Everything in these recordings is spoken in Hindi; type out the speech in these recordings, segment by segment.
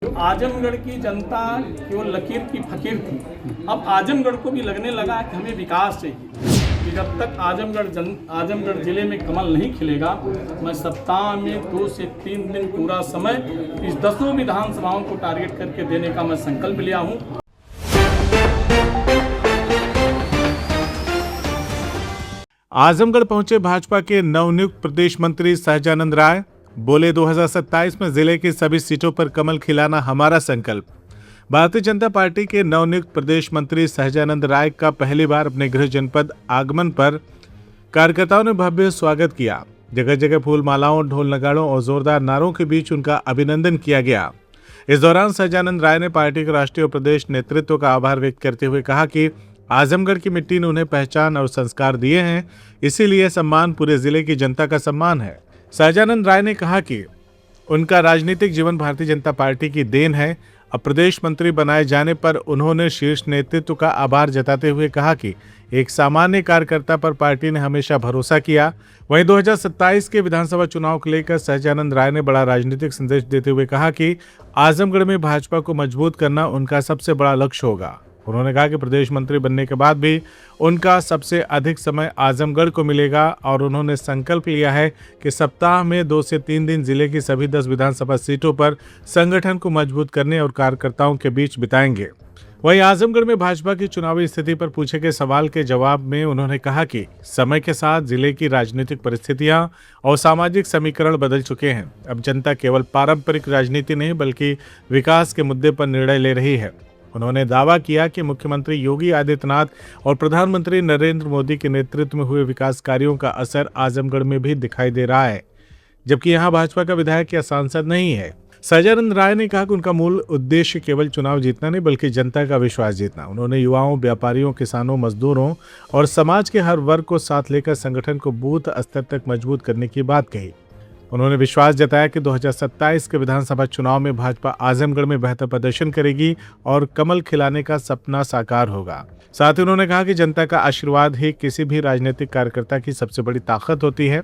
आजमगढ़ की जनता केवल लकीर की फकीर थी। अब आजमगढ़ को भी लगने लगा कि हमें विकास चाहिए कि जब तक आजमगढ़ जिले में कमल नहीं खिलेगा, मैं सप्ताह में 2 से 3 दिन पूरा समय इस 10 विधानसभाओं को टारगेट करके देने का मैं संकल्प लिया हूँ। आजमगढ़ पहुंचे भाजपा के नवनियुक्त प्रदेश मंत्री सहजानंद राय। बोले 2027 में जिले की सभी सीटों पर कमल खिलाना हमारा संकल्प। भारतीय जनता पार्टी के नवनियुक्त प्रदेश मंत्री सहजानंद राय का पहली बार अपने गृह जनपद आगमन पर कार्यकर्ताओं ने भव्य स्वागत किया। जगह जगह फूल मालाओं, ढोल नगाड़ों और जोरदार नारों के बीच उनका अभिनंदन किया गया। इस दौरान सहजानंद राय ने पार्टी के राष्ट्रीय और प्रदेश नेतृत्व का आभार व्यक्त करते हुए कहा कि आजमगढ़ की मिट्टी ने उन्हें पहचान और संस्कार दिए हैं, इसीलिए सम्मान पूरे जिले की जनता का सम्मान है। सहजानंद राय ने कहा कि उनका राजनीतिक जीवन भारतीय जनता पार्टी की देन है। अब प्रदेश मंत्री बनाए जाने पर उन्होंने शीर्ष नेतृत्व का आभार जताते हुए कहा कि एक सामान्य कार्यकर्ता पर पार्टी ने हमेशा भरोसा किया। वहीं 2027 के विधानसभा चुनाव को लेकर सहजानंद राय ने बड़ा राजनीतिक संदेश देते हुए कहा कि आजमगढ़ में भाजपा को मजबूत करना उनका सबसे बड़ा लक्ष्य होगा। उन्होंने कहा कि प्रदेश मंत्री बनने के बाद भी उनका सबसे अधिक समय आजमगढ़ को मिलेगा और उन्होंने संकल्प लिया है कि सप्ताह में 2 से 3 दिन जिले की सभी 10 विधानसभा सीटों पर संगठन को मजबूत करने और कार्यकर्ताओं के बीच बिताएंगे। वहीं आजमगढ़ में भाजपा की चुनावी स्थिति पर पूछे गए सवाल के जवाब में उन्होंने कहा कि समय के साथ जिले की राजनीतिक परिस्थितियां और सामाजिक समीकरण बदल चुके हैं। अब जनता केवल पारंपरिक राजनीति नहीं बल्कि विकास के मुद्दे पर निर्णय ले रही है। उन्होंने दावा किया कि मुख्यमंत्री योगी आदित्यनाथ और प्रधानमंत्री नरेंद्र मोदी के नेतृत्व में हुए विकास कार्यों का असर आजमगढ़ में भी दिखाई दे रहा है, जबकि यहां भाजपा का विधायक या सांसद नहीं है। सहजानंद राय ने कहा कि उनका मूल उद्देश्य केवल चुनाव जीतना नहीं बल्कि जनता का विश्वास जीतना। उन्होंने युवाओं, व्यापारियों, किसानों, मजदूरों और समाज के हर वर्ग को साथ लेकर संगठन को बूथ स्तर तक मजबूत करने की बात कही। उन्होंने विश्वास जताया कि 2027 के विधानसभा चुनाव में भाजपा आजमगढ़ में बेहतर प्रदर्शन करेगी और कमल खिलाने का सपना साकार होगा। साथ ही उन्होंने कहा कि जनता का आशीर्वाद ही किसी भी राजनीतिक कार्यकर्ता की सबसे बड़ी ताकत होती है।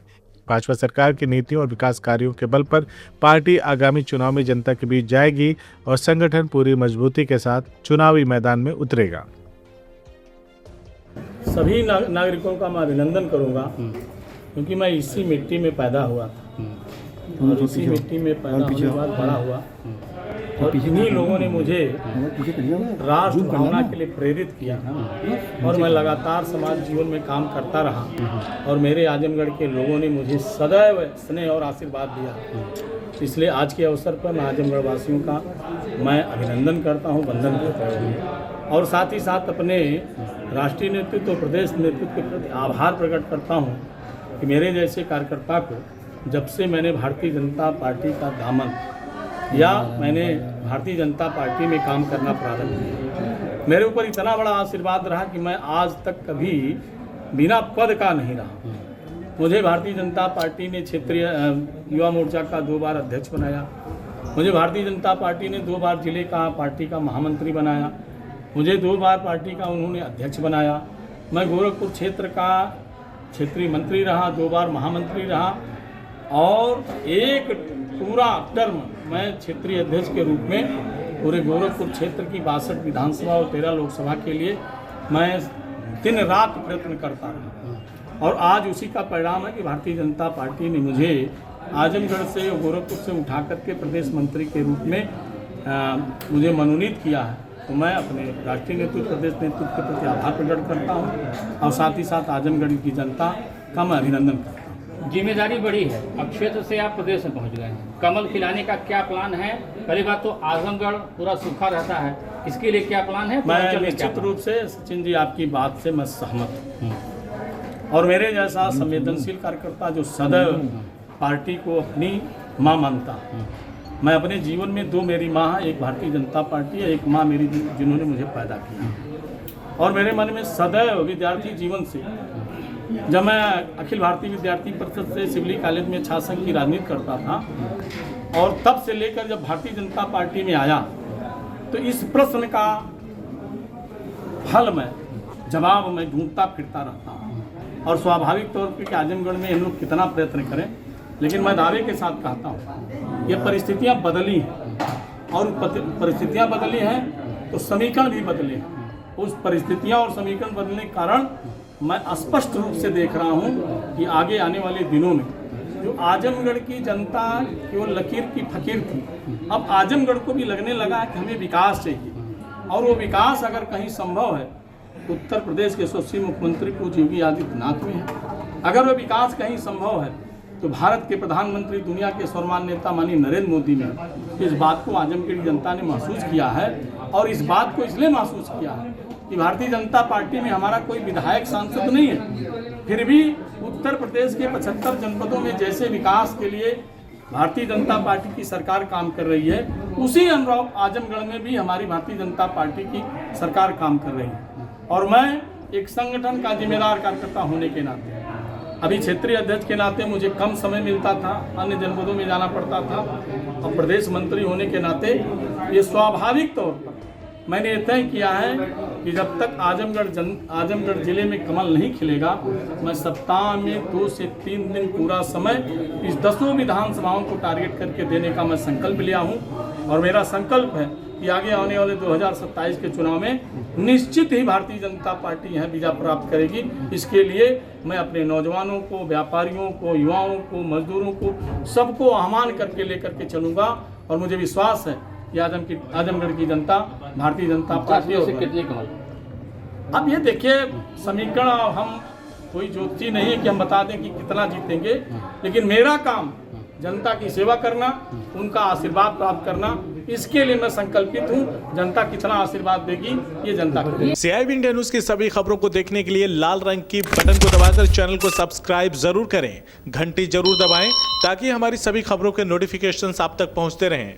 भाजपा सरकार की नीतियों और विकास कार्यों के बल पर पार्टी आगामी चुनाव में जनता के बीच जाएगी और संगठन पूरी मजबूती के साथ चुनावी मैदान में उतरेगा। सभी नागरिकों का मैं अभिनंदन करूंगा क्योंकि मैं इसी मिट्टी में पैदा हुआ था और इसी मिट्टी में पैदा होने के बाद बड़ा हुआ और इन्हीं लोगों ने मुझे राष्ट्र भावना के लिए प्रेरित किया और मैं लगातार समाज जीवन में काम करता रहा और मेरे आजमगढ़ के लोगों ने मुझे सदैव स्नेह और आशीर्वाद दिया। इसलिए आज के अवसर पर मैं आजमगढ़ वासियों का मैं अभिनंदन करता हूँ, वंदन करता हूँ और साथ ही साथ अपने राष्ट्रीय नेतृत्व और प्रदेश नेतृत्व के प्रति आभार प्रकट करता हूँ कि मेरे जैसे कार्यकर्ता को जब से मैंने भारतीय जनता पार्टी का दामन या मैंने भारतीय जनता पार्टी में काम करना प्रारंभ किया, मेरे ऊपर इतना बड़ा आशीर्वाद रहा कि मैं आज तक कभी बिना पद का नहीं रहा। मुझे भारतीय जनता पार्टी ने क्षेत्रीय युवा मोर्चा का 2 बार अध्यक्ष बनाया। मुझे भारतीय जनता पार्टी ने 2 बार जिले का पार्टी का महामंत्री बनाया। मुझे 2 बार पार्टी का उन्होंने अध्यक्ष बनाया। मैं गोरखपुर क्षेत्र का क्षेत्रीय मंत्री रहा, 2 बार महामंत्री रहा और एक पूरा टर्म मैं क्षेत्रीय अध्यक्ष के रूप में पूरे गोरखपुर क्षेत्र की 62 विधानसभा और 13 लोकसभा के लिए मैं दिन रात प्रयत्न करता रहा और आज उसी का परिणाम है कि भारतीय जनता पार्टी ने मुझे आजमगढ़ से गोरखपुर से उठा करके प्रदेश मंत्री के रूप में मुझे मनोनीत किया है। तो मैं अपने राष्ट्रीय नेतृत्व, प्रदेश नेतृत्व के प्रति आभार प्रकट करता हूँ और साथ ही साथ आजमगढ़ की जनता का मैं अभिनंदन करता हूँ। जिम्मेदारी बड़ी है। अब क्षेत्र से आप प्रदेश में पहुंच गए हैं, कमल खिलाने का क्या प्लान है? पहली बात तो आजमगढ़ पूरा सूखा रहता है, इसके लिए क्या प्लान है? मैं निश्चित रूप से सचिन जी आपकी बात से मैं सहमत हूँ और मेरे जैसा संवेदनशील कार्यकर्ता जो सदैव पार्टी को अपनी माँ मानता, मैं अपने जीवन में 2 मेरी माँ है, एक भारतीय जनता पार्टी है, एक माँ मेरी जिन्होंने मुझे पैदा किया और मेरे मन में सदैव विद्यार्थी जीवन से जब मैं अखिल भारतीय विद्यार्थी परिषद से सिवली कॉलेज में छात्र संघ की राजनीति करता था और तब से लेकर जब भारतीय जनता पार्टी में आया तो इस प्रश्न का हल में जवाब मैं ढूंढता फिरता रहता हूँ और स्वाभाविक तौर पर कि आजमगढ़ में हम लोग कितना प्रयत्न करें, लेकिन मैं दावे के साथ कहता हूँ ये परिस्थितियाँ बदली हैं और परिस्थितियाँ बदली हैं तो समीकरण भी बदले हैं। उस परिस्थितियाँ और समीकरण बदलने के कारण मैं स्पष्ट रूप से देख रहा हूँ कि आगे आने वाले दिनों में जो आजमगढ़ की जनता केवल लकीर की फकीर थी, अब आजमगढ़ को भी लगने लगा है कि हमें विकास चाहिए। और वो विकास अगर कहीं संभव है तो उत्तर प्रदेश के यशस्वी मुख्यमंत्री पूज्य योगी आदित्यनाथ में है। अगर वो विकास कहीं संभव है तो भारत के प्रधानमंत्री, दुनिया के सर्वमान्य नेता माननीय नरेंद्र मोदी में। इस बात को आजमगढ़ की जनता ने महसूस किया है और इस बात को इसलिए महसूस किया है कि भारतीय जनता पार्टी में हमारा कोई विधायक सांसद नहीं है, फिर भी उत्तर प्रदेश के 75 जनपदों में जैसे विकास के लिए भारतीय जनता पार्टी की सरकार काम कर रही है, उसी अनुरूप आजमगढ़ में भी हमारी भारतीय जनता पार्टी की सरकार काम कर रही है। और मैं एक संगठन का जिम्मेदार कार्यकर्ता होने के नाते, अभी क्षेत्रीय अध्यक्ष के नाते मुझे कम समय मिलता था, अन्य जनपदों में जाना पड़ता था, और प्रदेश मंत्री होने के नाते ये स्वाभाविक तौर पर मैंने ये तय किया है कि जब तक आजमगढ़ जिले में कमल नहीं खिलेगा, मैं सप्ताह में 2 से 3 दिन पूरा समय इस 10 विधानसभाओं को टारगेट करके देने का मैं संकल्प लिया हूँ। और मेरा संकल्प है कि आगे आने वाले 2027 के चुनाव में निश्चित ही भारतीय जनता पार्टी यह विजय प्राप्त करेगी। इसके लिए मैं अपने नौजवानों को, व्यापारियों को, युवाओं को, मजदूरों को, सबको आह्वान करके लेकर के चलूँगा। और मुझे विश्वास है कि आजमगढ़ की जनता भारतीय जनता पार्टी से कितने कमल? अब ये देखिए, समीकरण हम कोई ज्योतिषी नहीं है कि हम बता दें कि कितना जीतेंगे, लेकिन मेरा काम जनता की सेवा करना, उनका आशीर्वाद प्राप्त करना, इसके लिए मैं संकल्पित हूँ। जनता कितना आशीर्वाद देगी ये जनता करेगी। CIB इंडिया न्यूज की सभी खबरों को देखने के लिए लाल रंग की बटन को दबाकर चैनल को सब्सक्राइब जरूर करें, घंटी जरूर दबाएं ताकि हमारी सभी खबरों के नोटिफिकेशंस आप तक पहुंचते रहें।